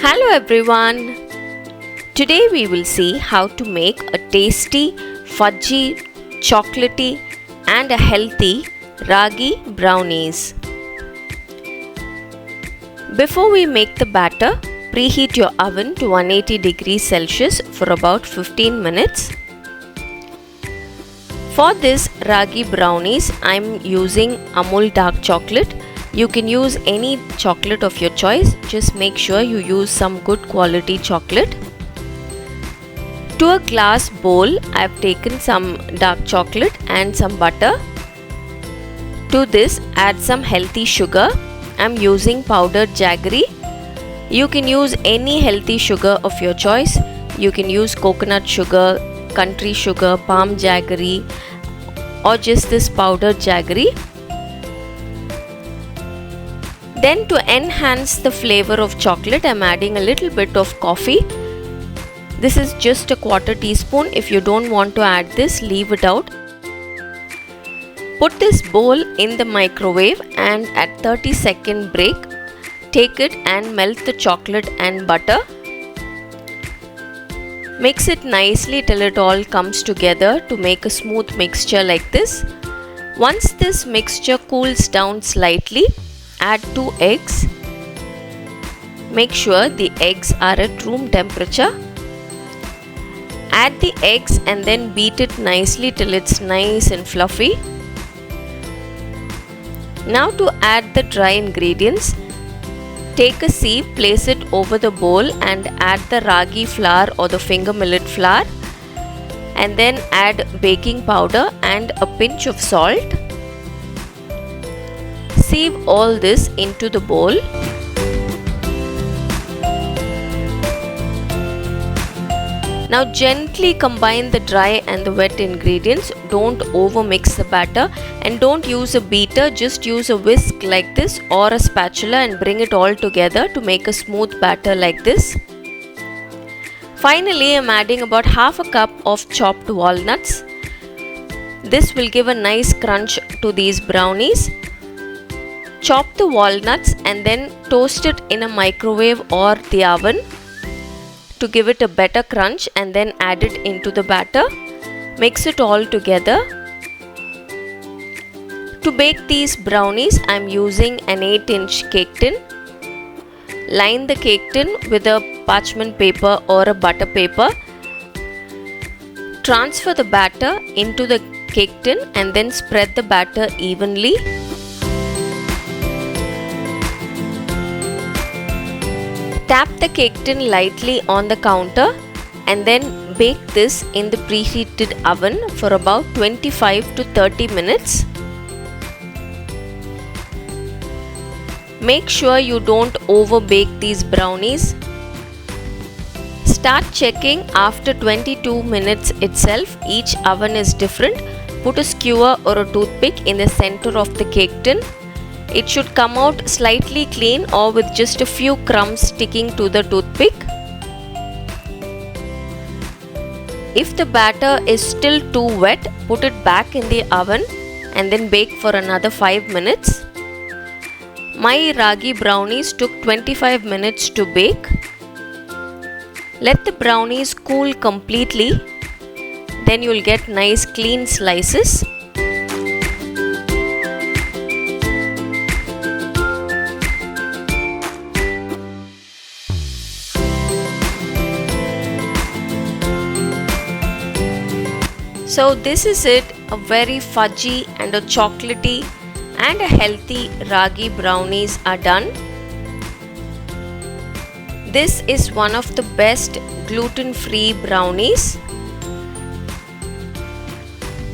Hello everyone! Today we will see how to make a tasty, fudgy, chocolatey and a healthy Ragi Brownies. Before we make the batter, preheat your oven to 180 degrees Celsius for about 15 minutes. For this Ragi Brownies, I am using Amul dark chocolate. You can use any chocolate of your choice, just make sure you use some good quality chocolate. To a glass bowl, I have taken some dark chocolate and some butter. To this, add some healthy sugar. I am using powdered jaggery. You can use any healthy sugar of your choice. You can use coconut sugar, country sugar, palm jaggery, or just this powdered jaggery. Then to enhance the flavor of chocolate, I am adding a little bit of coffee. This is just a quarter teaspoon. If you don't want to add this, leave it out. Put this bowl in the microwave and at 30-second break, take it and melt the chocolate and butter. Mix it nicely till it all comes together to make a smooth mixture like this. Once this mixture cools down slightly, add 2 eggs. Make sure the eggs are at room temperature. Add the eggs and then beat it nicely till it's nice and fluffy. Now to add the dry ingredients, take a sieve, place it over the bowl and add the ragi flour or the finger millet flour, and then add baking powder and a pinch of salt. Sieve all this into the bowl. Now gently combine the dry and the wet ingredients. Don't over mix the batter and don't use a beater, just use a whisk like this or a spatula and bring it all together to make a smooth batter like this. Finally, I am adding about half a cup of chopped walnuts. This will give a nice crunch to these brownies. Chop the walnuts and then toast it in a microwave or the oven to give it a better crunch, and then add it into the batter. Mix it all together. To bake these brownies, I am using an 8-inch cake tin. Line the cake tin with a parchment paper or a butter paper. Transfer the batter into the cake tin and then spread the batter evenly. Tap the cake tin lightly on the counter and then bake this in the preheated oven for about 25 to 30 minutes. Make sure you don't over bake these brownies. Start checking after 22 minutes itself. Each oven is different. Put a skewer or a toothpick in the center of the cake tin. It should come out slightly clean or with just a few crumbs sticking to the toothpick. If the batter is still too wet, put it back in the oven and then bake for another 5 minutes. My ragi brownies took 25 minutes to bake. Let the brownies cool completely. Then you will get nice clean slices. So this is it, a very fudgy and a chocolatey and a healthy ragi brownies are done. This is one of the best gluten-free brownies.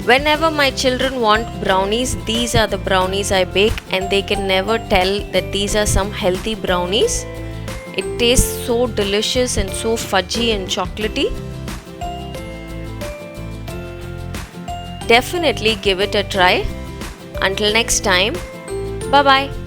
Whenever my children want brownies, these are the brownies I bake and they can never tell that these are some healthy brownies. It tastes so delicious and so fudgy and chocolatey. Definitely give it a try. Until next time, bye bye.